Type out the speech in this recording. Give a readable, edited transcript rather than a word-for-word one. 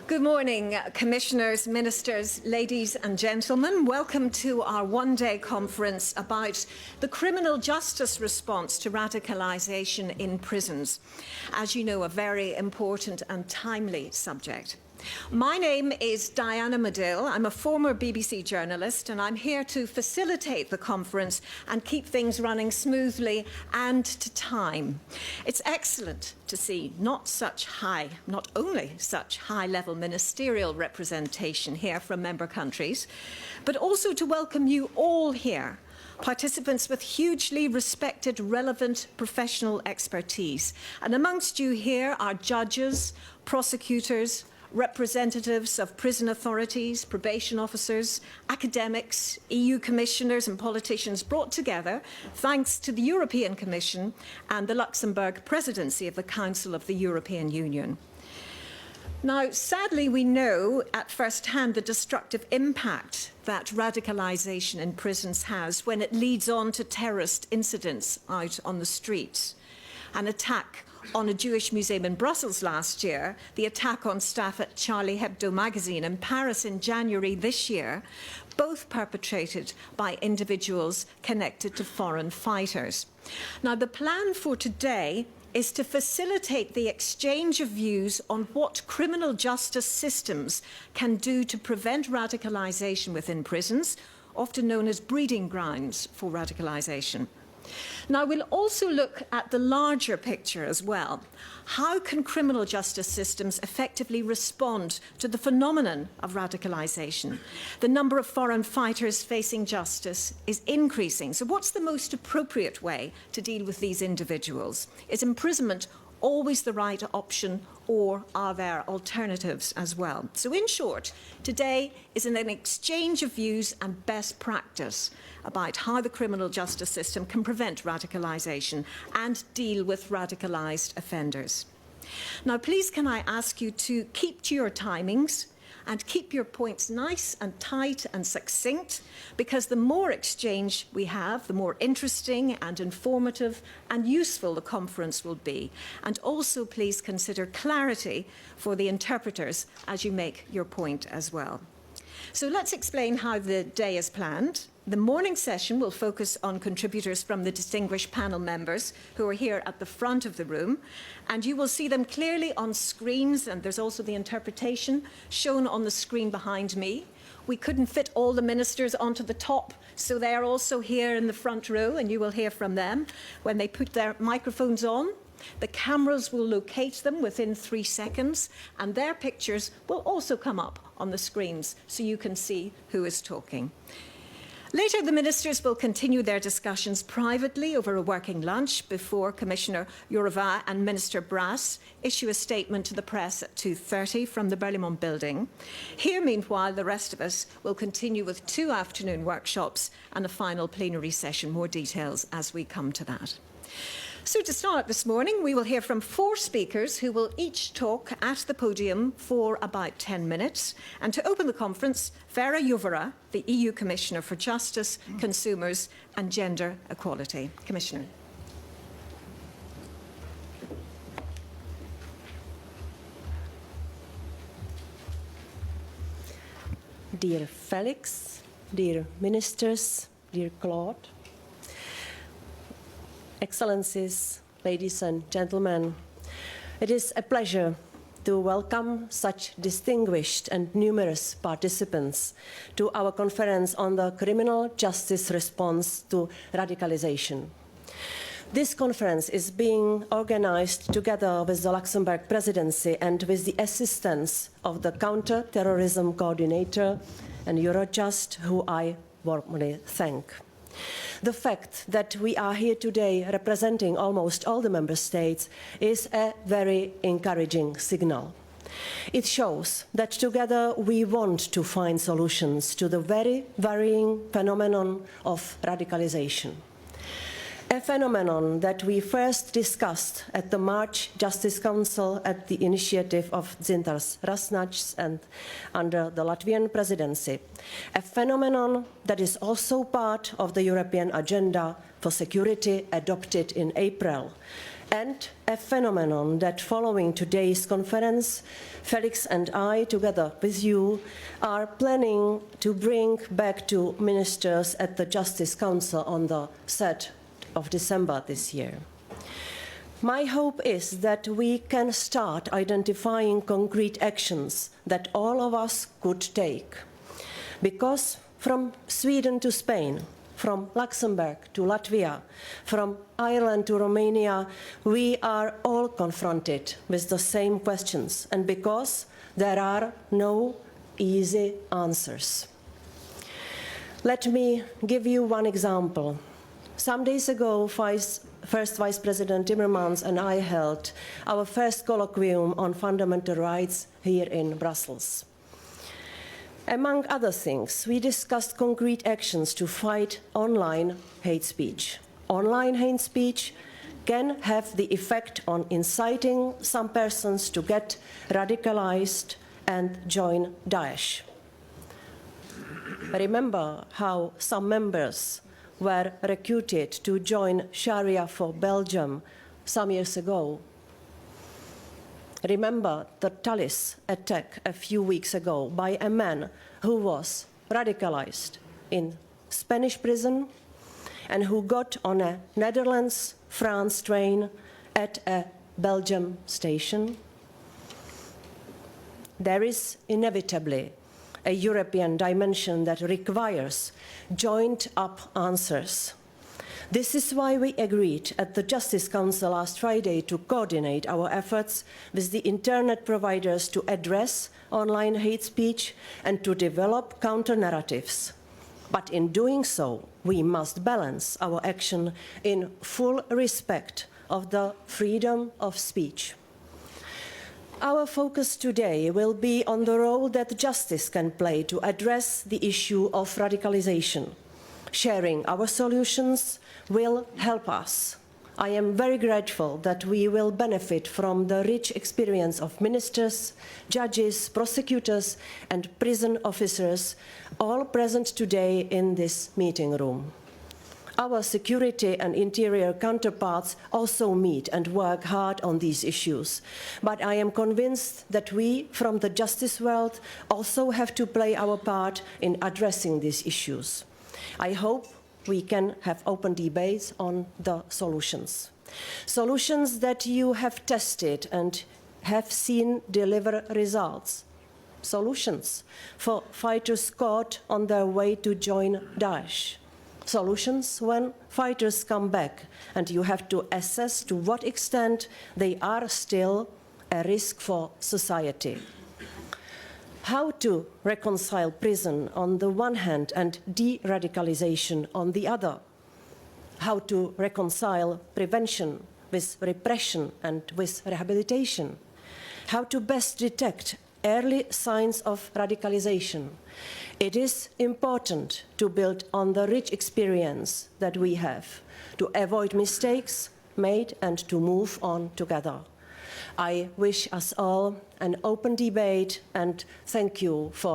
Good morning, Commissioners, Ministers, ladies and gentlemen. Welcome to our one-day conference about the criminal justice response to radicalisation in prisons. As you know, a very important and timely subject. My name is Diana Medill. I'm a former BBC journalist and I'm here to facilitate the conference and keep things running smoothly and to time. It's excellent to see not only such high-level ministerial representation here from member countries, but also to welcome you all here, participants with hugely respected, relevant professional expertise. And amongst you here are judges, prosecutors, representatives of prison authorities, probation officers, academics, EU commissioners and politicians brought together thanks to the European Commission and the Luxembourg presidency of the Council of the European Union. Now, sadly, we know at first hand the destructive impact that radicalisation in prisons has when it leads on to terrorist incidents out on the streets. An attack on a Jewish museum in Brussels last year, the attack on staff at Charlie Hebdo magazine in Paris in January this year, both perpetrated by individuals connected to foreign fighters. Now, the plan for today is to facilitate the exchange of views on what criminal justice systems can do to prevent radicalisation within prisons, often known as breeding grounds for radicalisation. Now, we'll also look at the larger picture as well. How can criminal justice systems effectively respond to the phenomenon of radicalisation? The number of foreign fighters facing justice is increasing. So what's the most appropriate way to deal with these individuals? Is imprisonment always the right option, or are there alternatives as well? So in short, today is an exchange of views and best practice about how the criminal justice system can prevent radicalisation and deal with radicalised offenders. Now, please can I ask you to keep to your timings and keep your points nice and tight and succinct, because the more exchange we have, the more interesting and informative and useful the conference will be. And also please consider clarity for the interpreters as you make your point as well. So let's explain how the day is planned. The morning session will focus on contributors from the distinguished panel members who are here at the front of the room, and you will see them clearly on screens, and there's also the interpretation shown on the screen behind me. We couldn't fit all the ministers onto the top, so they're also here in the front row, and you will hear from them when they put their microphones on. The cameras will locate them within 3 seconds, and their pictures will also come up on the screens so you can see who is talking. Later, the ministers will continue their discussions privately over a working lunch before Commissioner Jourova and Minister Brass issue a statement to the press at 2:30 from the Berlaymont building. Here, meanwhile, the rest of us will continue with 2 afternoon workshops and a final plenary session. More details as we come to that. So to start this morning, we will hear from 4 speakers who will each talk at the podium for about 10 minutes. And to open the conference, Věra Jourova, the EU Commissioner for Justice, Consumers and Gender Equality. Commissioner. Dear Felix, dear ministers, dear Claude, Excellencies, ladies and gentlemen, it is a pleasure to welcome such distinguished and numerous participants to our conference on the criminal justice response to radicalization. This conference is being organized together with the Luxembourg presidency and with the assistance of the Counter-Terrorism Coordinator and Eurojust, who I warmly thank. The fact that we are here today representing almost all the member states is a very encouraging signal. It shows that together we want to find solutions to the very varying phenomenon of radicalization. A phenomenon that we first discussed at the March Justice Council at the initiative of Dzintars Rasnačs and under the Latvian presidency. A phenomenon that is also part of the European Agenda for Security adopted in April, and a phenomenon that following today's conference, Felix and I, together with you, are planning to bring back to ministers at the Justice Council on the 3rd of December this year. My hope is that we can start identifying concrete actions that all of us could take. Because from Sweden to Spain, from Luxembourg to Latvia, from Ireland to Romania, we are all confronted with the same questions, and because there are no easy answers. Let me give you one example. Some days ago, First Vice President Timmermans and I held our first colloquium on fundamental rights here in Brussels. Among other things, we discussed concrete actions to fight online hate speech. Online hate speech can have the effect on inciting some persons to get radicalized and join Daesh. Remember how some members were recruited to join Sharia for Belgium some years ago. Remember the Thalys attack a few weeks ago by a man who was radicalized in Spanish prison and who got on a Netherlands-France train at a Belgium station. There is inevitably a European dimension that requires joined-up answers. This is why we agreed at the Justice Council last Friday to coordinate our efforts with the internet providers to address online hate speech and to develop counter-narratives. But in doing so, we must balance our action in full respect of the freedom of speech. Our focus today will be on the role that justice can play to address the issue of radicalization. Sharing our solutions will help us. I am very grateful that we will benefit from the rich experience of ministers, judges, prosecutors, and prison officers, all present today in this meeting room. Our security and interior counterparts also meet and work hard on these issues. But I am convinced that we, from the justice world, also have to play our part in addressing these issues. I hope we can have open debates on the solutions. Solutions that you have tested and have seen deliver results. Solutions for fighters caught on their way to join Daesh. Solutions when fighters come back and you have to assess to what extent they are still a risk for society. How to reconcile prison on the one hand and de-radicalization on the other. How to reconcile prevention with repression and with rehabilitation. How to best detect early signs of radicalization. It is important to build on the rich experience that we have, to avoid mistakes made and to move on together. I wish us all an open debate and thank you for